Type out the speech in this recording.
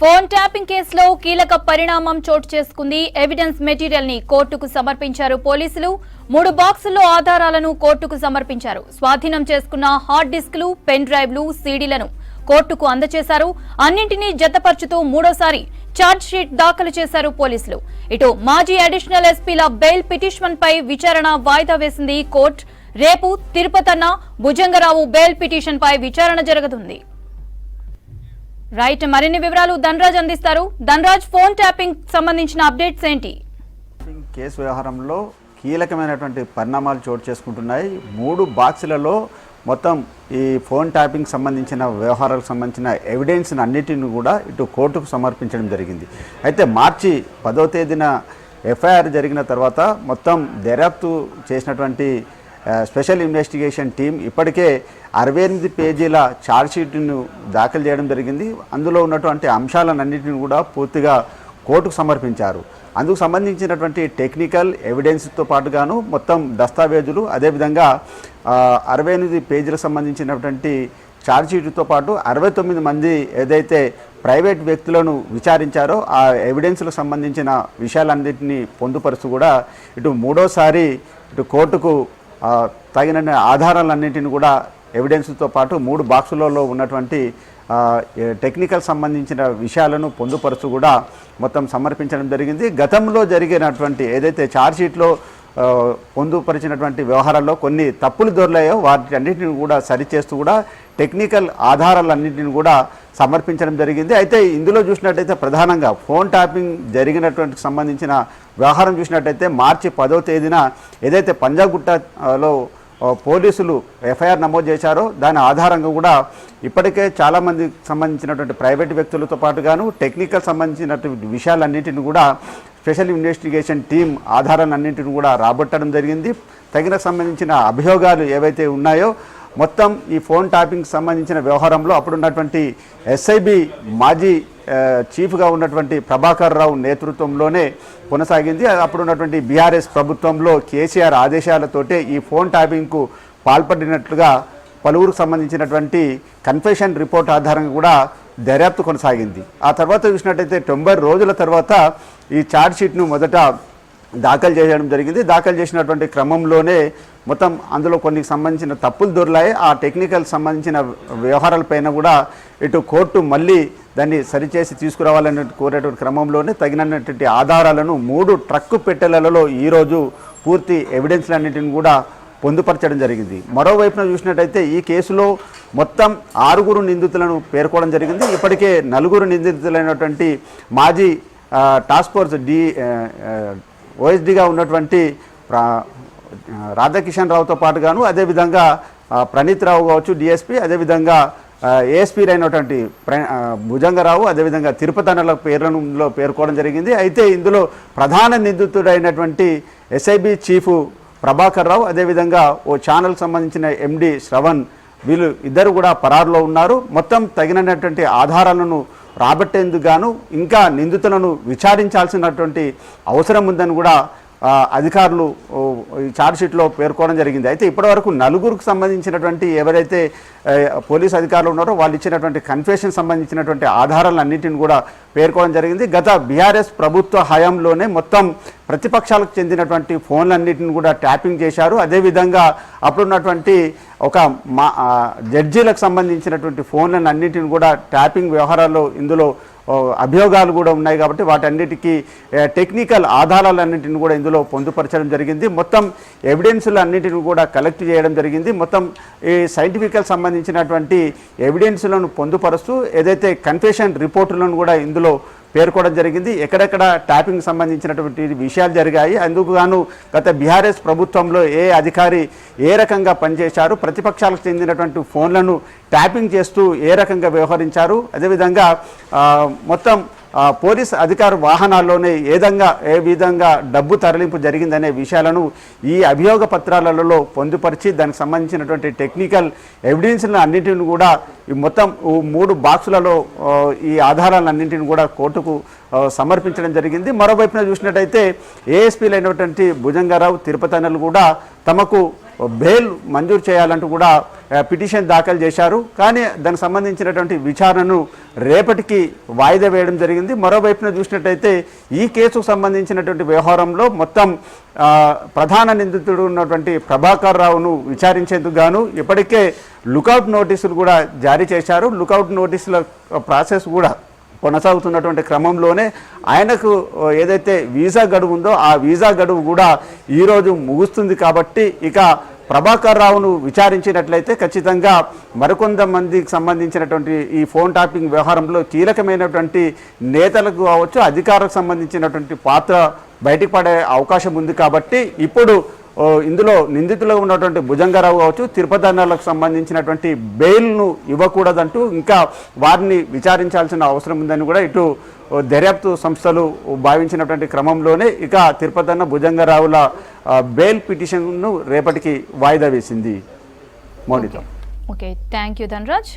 Phone tapping కేసులో కీలక పరిణామం చోటు చేసుకుంది. ఎవిడెన్స్ మెటీరియల్ ని కోర్టుకు సమర్పించారు పోలీసులు. 3 బాక్సుల్లో ఆధారాలను కోర్టుకు సమర్పించారు. స్వాధీనం చేసుకున్న హార్డ్ డిస్క్లు, పెన్ డ్రైవ్లు, సీడీలను కోర్టుకు అందజేశారు. అన్నింటినీ జతపర్చుతూ మూడోసారి ఛార్జ్ షీట్ దాఖలు చేశారు పోలీసులు. ఇటు మాజీ అడిషనల్ ఎస్పీల బెయిల్ పిటిషన్ పై విచారణ వాయిదా వేసింది కోర్టు. రేపు తిరుపతన్న, భుజంగరావు బెయిల్ పిటిషన్ పై విచారణ జరగనుంది. రైట్, మరిన్ని వివరాలు ధనరాజ్ అందిస్తారు. ధనరాజ్, ఫోన్ ట్యాపింగ్ సంబంధించిన అప్డేట్స్ ఏంటి? కేసు వ్యవహారంలో కీలకమైనటువంటి పరిణామాలు చోటు చేసుకుంటున్నాయి. 3 బాక్సులలో మొత్తం ఈ ఫోన్ ట్యాపింగ్ సంబంధించిన వ్యవహారాలకు సంబంధించిన ఎవిడెన్స్ అన్నిటిని కూడా ఇటు కోర్టుకు సమర్పించడం జరిగింది. అయితే మార్చి 10వ తేదీన ఎఫ్ఐఆర్ జరిగిన తర్వాత మొత్తం దర్యాప్తు చేసినటువంటి స్పెషల్ ఇన్వెస్టిగేషన్ టీం ఇప్పటికే 68 పేజీల ఛార్జ్షీట్ను దాఖలు చేయడం జరిగింది. అందులో ఉన్నటువంటి అంశాలన్నింటినీ కూడా పూర్తిగా కోర్టుకు సమర్పించారు. అందుకు సంబంధించినటువంటి టెక్నికల్ ఎవిడెన్స్తో పాటుగాను మొత్తం దస్తావేజులు, అదేవిధంగా 68 పేజీలకు సంబంధించినటువంటి ఛార్జ్షీట్తో పాటు 69 మంది ఏదైతే ప్రైవేట్ వ్యక్తులను విచారించారో ఆ ఎవిడెన్స్లకు సంబంధించిన విషయాలన్నింటినీ పొందుపరుస్తూ కూడా ఇటు మూడోసారి ఇటు కోర్టుకు తగిన ఆధారాలన్నింటినీ కూడా ఎవిడెన్స్తో పాటు 3 బాక్సులలో ఉన్నటువంటి టెక్నికల్ సంబంధించిన విషయాలను పొందుపరుస్తూ కూడా మొత్తం సమర్పించడం జరిగింది. గతంలో జరిగినటువంటి ఏదైతే ఛార్జ్షీట్లో పొందుపరిచినటువంటి వ్యవహారాల్లో కొన్ని తప్పులు దొరలాయో వాటి అన్నింటిని కూడా సరిచేస్తూ కూడా టెక్నికల్ ఆధారాలన్నింటిని కూడా సమర్పించడం జరిగింది. అయితే ఇందులో చూసినట్టయితే ప్రధానంగా ఫోన్ ట్యాపింగ్ జరిగినటువంటి సంబంధించిన వ్యవహారం చూసినట్టయితే మార్చి 10వ తేదీన ఏదైతే పంజాగుట్టలో పోలీసులు ఎఫ్ఐఆర్ నమోదు చేశారో దాని ఆధారంగా కూడా ఇప్పటికే చాలామందికి సంబంధించినటువంటి ప్రైవేట్ వ్యక్తులతో పాటుగాను టెక్నికల్ సంబంధించినటువంటి విషయాలన్నింటిని కూడా స్పెషల్ ఇన్వెస్టిగేషన్ టీం ఆధారాలన్నింటిని కూడా రాబట్టడం జరిగింది. తగిన సంబంధించిన అభియోగాలు ఏవైతే ఉన్నాయో మొత్తం ఈ ఫోన్ ట్యాపింగ్ సంబంధించిన వ్యవహారంలో అప్పుడున్నటువంటి ఎస్ఐబి మాజీ చీఫ్గా ఉన్నటువంటి ప్రభాకర్ రావు నేతృత్వంలోనే కొనసాగింది. అప్పుడున్నటువంటి బీఆర్ఎస్ ప్రభుత్వంలో కేసీఆర్ ఆదేశాలతోటే ఈ ఫోన్ ట్యాపింగ్కు పాల్పడినట్లుగా పలువురికి సంబంధించినటువంటి కన్ఫెషన్ రిపోర్ట్ ఆధారంగా కూడా దర్యాప్తు కొనసాగింది. ఆ తర్వాత చూసినట్టయితే 90 రోజుల తర్వాత ఈ ఛార్జ్షీట్ను మొదట దాఖలు చేయడం జరిగింది. దాఖలు చేసినటువంటి క్రమంలోనే మొత్తం అందులో కొన్ని సంబంధించిన తప్పులు దొరలాయి. ఆ టెక్నికల్ సంబంధించిన వ్యవహారాలపైన కూడా ఇటు కోర్టు మళ్ళీ దాన్ని సరిచేసి తీసుకురావాలని కోరేటువంటి క్రమంలోనే తగినటువంటి ఆధారాలను 3 ట్రక్కు పెట్టెలలో ఈరోజు పూర్తి ఎవిడెన్స్లన్నింటిని కూడా పొందుపరచడం జరిగింది. మరోవైపున చూసినట్టయితే ఈ కేసులో మొత్తం 6 నిందితులను పేర్కోవడం జరిగింది. ఇప్పటికే 4 నిందితులైనటువంటి మాజీ టాస్క్ ఫోర్స్ ఓఎస్డీగా ఉన్నటువంటి రాధాకిషన్ రావుతో పాటుగాను అదేవిధంగా ప్రణీత్ రావు కావచ్చు డిఎస్పీ, అదేవిధంగా ఏఎస్పీ అయినటువంటి భుజంగరావు, అదేవిధంగా తిరుపతన్నల పేర్లలో పేర్కోవడం జరిగింది. అయితే ఇందులో ప్రధాన నిందితుడైనటువంటి ఎస్ఐబి చీఫ్ ప్రభాకర్ రావు, అదేవిధంగా ఓ ఛానల్ సంబంధించిన ఎండి శ్రవణ్, వీళ్ళు ఇద్దరు కూడా పరారులో ఉన్నారు. మొత్తం తగినటువంటి ఆధారాలను రాబట్టేందుకు గాను ఇంకా నిందితులను విచారించాల్సినటువంటి అవసరం ఉందని కూడా అధికారులు ఈ ఛార్జ్షీట్లో పేర్కోవడం జరిగింది. అయితే ఇప్పటివరకు 4కు సంబంధించినటువంటి ఎవరైతే పోలీస్ అధికారులు ఉన్నారో వాళ్ళు ఇచ్చినటువంటి కన్ఫెషన్ సంబంధించినటువంటి ఆధారాలన్నింటిని కూడా పేర్కోవడం జరిగింది. గత బీఆర్ఎస్ ప్రభుత్వ హయాంలోనే మొత్తం ప్రతిపక్షాలకు చెందినటువంటి ఫోన్లన్నింటిని కూడా ట్యాపింగ్ చేశారు. అదేవిధంగా అప్పుడున్నటువంటి ఒక జడ్జీలకు సంబంధించినటువంటి ఫోన్లను అన్నింటిని కూడా ట్యాపింగ్ వ్యవహారాల్లో ఇందులో అభియోగాలు కూడా ఉన్నాయి. కాబట్టి వాటన్నిటికీ టెక్నికల్ ఆధారాలన్నింటిని కూడా ఇందులో పొందుపరచడం జరిగింది. మొత్తం ఎవిడెన్స్లు అన్నింటిని కూడా కలెక్ట్ చేయడం జరిగింది. మొత్తం ఈ సైంటిఫికల్ సంబంధించినటువంటి ఎవిడెన్స్లను పొందుపరుస్తూ ఏదైతే కన్ఫెషన్ రిపోర్టులను కూడా ఇందులో పేర్కోవడం జరిగింది. ఎక్కడెక్కడ ట్యాపింగ్ సంబంధించినటువంటి విషయాలు జరిగాయి, అందుకు గాను గత బీఆర్ఎస్ ప్రభుత్వంలో ఏ అధికారి ఏ రకంగా పనిచేశారు, ప్రతిపక్షాలకు చెందినటువంటి ఫోన్లను ట్యాపింగ్ చేస్తూ ఏ రకంగా వ్యవహరించారు, అదేవిధంగా మొత్తం పోలీస్ అధికార వాహనాల్లోనే ఏ విధంగా డబ్బు తరలింపు జరిగిందనే విషయాలను ఈ అభియోగ పత్రాలలో పొందుపరిచి దానికి సంబంధించినటువంటి టెక్నికల్ ఎవిడెన్స్లను అన్నింటిని కూడా ఈ మొత్తం 3 బాక్సులలో ఈ ఆధారాలన్నింటిని కూడా కోర్టుకు సమర్పించడం జరిగింది. మరోవైపున చూసినట్టయితే ఏఎస్పీలు అయినటువంటి భుజంగరావు, తిరుపతన్నలు కూడా తమకు బెయిల్ మంజూరు చేయాలంటూ కూడా పిటిషన్ దాఖలు చేశారు. కానీ దానికి సంబంధించినటువంటి విచారణను రేపటికి వాయిదా వేయడం జరిగింది. మరోవైపున చూసినట్టయితే ఈ కేసుకు సంబంధించినటువంటి వ్యవహారంలో మొత్తం ప్రధాన నిందితుడు ఉన్నటువంటి ప్రభాకర్ రావును విచారించేందుకు గాను ఇప్పటికే లుకౌట్ నోటీసులు కూడా జారీ చేశారు. లుకౌట్ నోటీసుల ప్రాసెస్ కూడా కొనసాగుతున్నటువంటి క్రమంలోనే ఆయనకు ఏదైతే వీసా గడువు ఉందో ఆ వీసా గడువు కూడా ఈరోజు ముగుస్తుంది. కాబట్టి ఇక ప్రభాకర్ రావును విచారించినట్లయితే ఖచ్చితంగా మరికొంతమందికి సంబంధించినటువంటి ఈ ఫోన్ ట్యాపింగ్ వ్యవహారంలో కీలకమైనటువంటి నేతలకు కావచ్చు, అధికారులకు సంబంధించినటువంటి పాత్ర బయటకు పడే అవకాశం ఉంది. కాబట్టి ఇప్పుడు ఇందులో నిందితులుగా ఉన్నటువంటి భుజంగారావు కావచ్చు, తిరుపతి అన్నలకు సంబంధించినటువంటి బెయిల్ను ఇవ్వకూడదంటూ ఇంకా వారిని విచారించాల్సిన అవసరం ఉందని కూడా ఇటు దర్యాప్తు సంస్థలు భావించినటువంటి క్రమంలోనే ఇక తిరుపతి అన్న భుజంగారావుల బెయిల్ పిటిషన్ను రేపటికి వాయిదా వేసింది. Mounitha. Okay, thank you Dhanraj.